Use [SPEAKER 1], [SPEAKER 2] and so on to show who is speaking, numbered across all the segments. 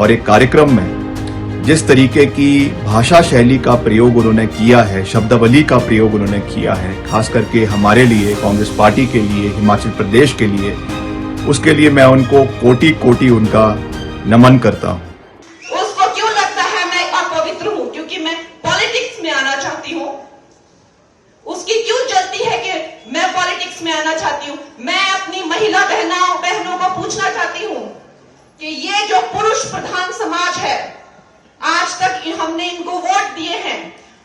[SPEAKER 1] और एक कार्यक्रम में जिस तरीके की भाषा शैली का प्रयोग उन्होंने किया है, शब्दावली का प्रयोग उन्होंने किया है, खास करके हमारे लिए, कांग्रेस पार्टी के लिए, हिमाचल प्रदेश के लिए, उसके लिए मैं उनको कोटि कोटि उनका नमन करता हूं।
[SPEAKER 2] उसको क्यों लगता है मैं अपवित्र हूं क्योंकि मैं पॉलिटिक्स में आना चाहती हूं? उसकी क्यों जलती है कि मैं पॉलिटिक्स में आना चाहती हूं? मैं अपनी महिला बहनों को पूछना चाहती हूं कि ये जो पुरुष प्रधान समाज है, आज तक हमने इनको वोट दिए हैं,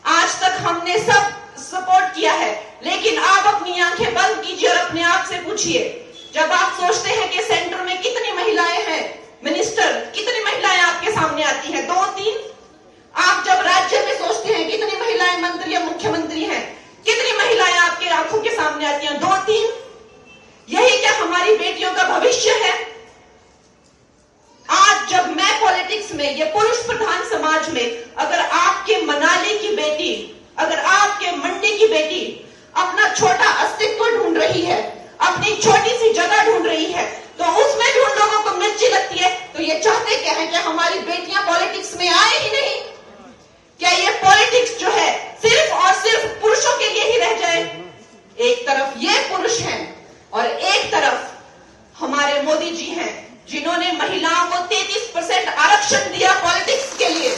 [SPEAKER 2] आज तक हमने सब सपोर्ट किया है, लेकिन आप अपनी आंखें बंद कीजिए और अपने आप से पूछिए, जब आप सोचते हैं कि सेंटर में कितनी महिलाएं हैं, मिनिस्टर कितनी महिलाएं आपके सामने आती हैं? 2-3। आप जब राज्य में सोचते हैं कितनी महिलाएं मंत्री या मुख्यमंत्री हैं, कितनी महिलाएं आपके आंखों के सामने आती हैं? 2-3। यही क्या हमारी बेटियों का भविष्य है? आज जब मैं पॉलिटिक्स में, ये पुरुष प्रधान समाज में, अगर आपके मनाली की बेटी, अगर आपके मंडी की बेटी अपना छोटा अस्तित्व ढूंढ रही है, अपनी छोटी सी जगह ढूंढ रही है, तो उसमें भी उन लोगों को मिर्ची लगती है। तो ये चाहते क्या है कि हमारी बेटियां पॉलिटिक्स में आए ही नहीं? क्या ये पॉलिटिक्स जो है सिर्फ और सिर्फ पुरुषों के लिए ही रह जाए? एक तरफ ये पुरुष हैं और एक तरफ हमारे मोदी जी हैं, जिन्होंने महिलाओं को 33% आरक्षण दिया पॉलिटिक्स के लिए।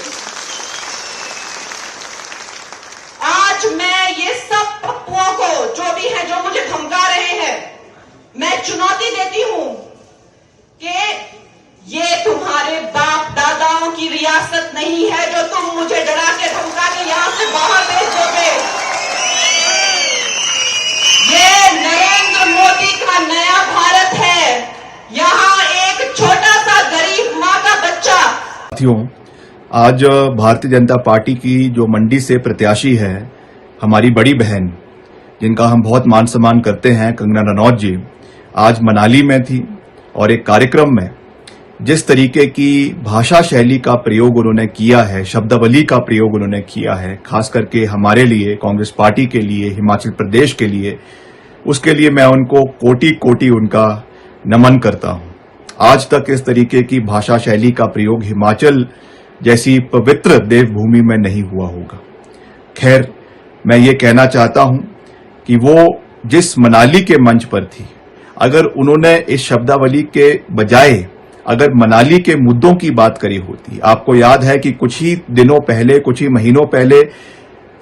[SPEAKER 2] आज मैं ये सब पप्पुओं को, जो भी हैं, जो मुझे धमका रहे हैं, मैं चुनौती देती हूं कि ये तुम्हारे बाप दादाओं की रियासत नहीं है जो तुम मुझे डरा के धमका के यहां से बाहर भेज दोगे। ये नरेंद्र मोदी का नया भारत है। यहां एक छोटा सा गरीब मां का बच्चा।
[SPEAKER 1] साथियों, आज भारतीय जनता पार्टी की जो मंडी से प्रत्याशी है, हमारी बड़ी बहन, जिनका हम बहुत मान सम्मान करते हैं, कंगना रनौत जी, आज मनाली में थी और एक कार्यक्रम में जिस तरीके की भाषा शैली का प्रयोग उन्होंने किया है, शब्दावली का प्रयोग उन्होंने किया है, खास करके हमारे लिए, कांग्रेस पार्टी के लिए, हिमाचल प्रदेश के लिए, उसके लिए मैं उनको कोटि कोटि उनका नमन करता हूं। आज तक इस तरीके की भाषा शैली का प्रयोग हिमाचल जैसी पवित्र देवभूमि में नहीं हुआ होगा। खैर, मैं ये कहना चाहता हूं कि वो जिस मनाली के मंच पर थी, अगर उन्होंने इस शब्दावली के बजाय अगर मनाली के मुद्दों की बात करी होती, आपको याद है कि कुछ ही दिनों पहले, कुछ ही महीनों पहले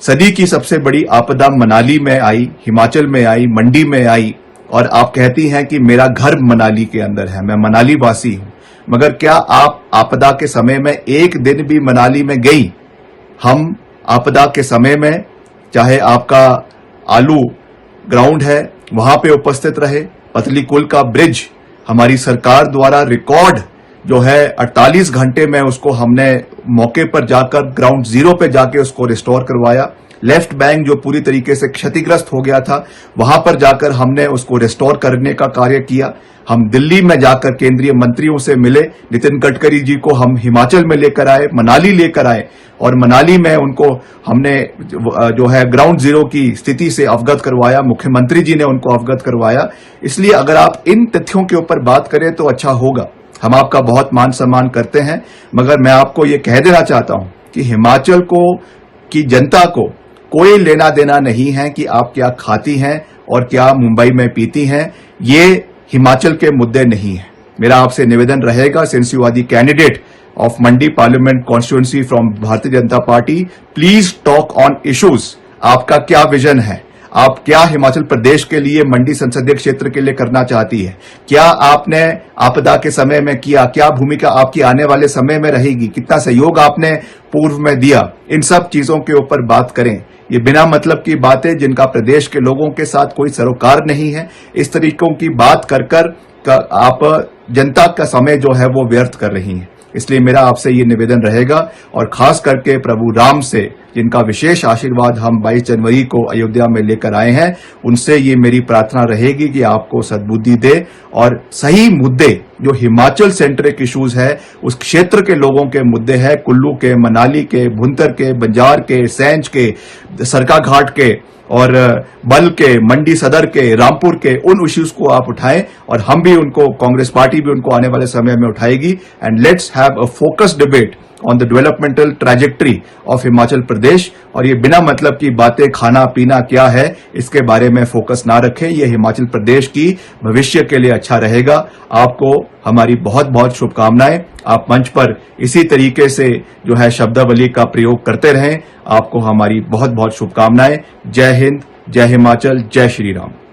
[SPEAKER 1] सदी की सबसे बड़ी आपदा मनाली में आई, हिमाचल में आई, मंडी में आई, और आप कहती हैं कि मेरा घर मनाली के अंदर है, मैं मनाली वासी हूं। मगर क्या आप आपदा के समय में एक दिन भी मनाली में गई? हम आपदा के समय में, चाहे आपका आलू ग्राउंड है, वहां पे उपस्थित रहे, पतली कुल का ब्रिज हमारी सरकार द्वारा रिकॉर्ड जो है 48 घंटे में उसको हमने मौके पर जाकर ग्राउंड जीरो पे जाके उसको रिस्टोर करवाया। लेफ्ट बैंक जो पूरी तरीके से क्षतिग्रस्त हो गया था, वहां पर जाकर हमने उसको रिस्टोर करने का कार्य किया। हम दिल्ली में जाकर केंद्रीय मंत्रियों से मिले, नितिन गडकरी जी को हम हिमाचल में लेकर आए, मनाली लेकर आए, और मनाली में उनको हमने जो है ग्राउंड जीरो की स्थिति से अवगत करवाया, मुख्यमंत्री जी ने उनको अवगत करवाया। इसलिए अगर आप इन तथ्यों के ऊपर बात करें तो अच्छा होगा। हम आपका बहुत मान सम्मान करते हैं, मगर मैं आपको ये कह देना चाहता हूं कि हिमाचल की जनता को कोई लेना देना नहीं है कि आप क्या खाती हैं और क्या मुंबई में पीती हैं। ये हिमाचल के मुद्दे नहीं है। मेरा आपसे निवेदन रहेगा, since you are the candidate of Mandi parliament constituency from Bharatiya Janata party, please talk on issues. आपका क्या विजन है? आप क्या हिमाचल प्रदेश के लिए, मंडी संसदीय क्षेत्र के लिए करना चाहती है? क्या आपने आपदा के समय में किया? क्या भूमिका आपकी आने वाले समय में रहेगी? कितना सहयोग आपने पूर्व में दिया? इन सब चीजों के ऊपर बात करें। ये बिना मतलब की बातें जिनका प्रदेश के लोगों के साथ कोई सरोकार नहीं है, इस तरीकों की बात कर आप जनता का समय जो है वो व्यर्थ कर रही हैं। इसलिए मेरा आपसे ये निवेदन रहेगा, और खास करके प्रभु राम से, जिनका विशेष आशीर्वाद हम 22 जनवरी को अयोध्या में लेकर आए हैं, उनसे ये मेरी प्रार्थना रहेगी कि आपको सद्बुद्धि दे और सही मुद्दे जो हिमाचल सेंट्रिक इश्यूज है, उस क्षेत्र के लोगों के मुद्दे हैं, कुल्लू के, मनाली के, भुंतर के, बंजार के, सैंज के, सरकाघाट के और बल के, मंडी सदर के, रामपुर के, उन इश्यूज को आप उठाएं और हम भी उनको, कांग्रेस पार्टी भी उनको आने वाले समय में उठाएगी। And let's have a focused debate on the developmental trajectory of Himachal Pradesh. और ये बिना मतलब की बातें, खाना पीना क्या है, इसके बारे में फोकस ना रखें। ये हिमाचल प्रदेश की भविष्य के लिए अच्छा रहेगा। आपको हमारी बहुत बहुत शुभकामनाएं। आप मंच पर इसी तरीके से जो है शब्दावली का प्रयोग करते रहें। आपको हमारी बहुत बहुत शुभकामनाएं। जय हिंद, जय हिमाचल, जय श्री राम।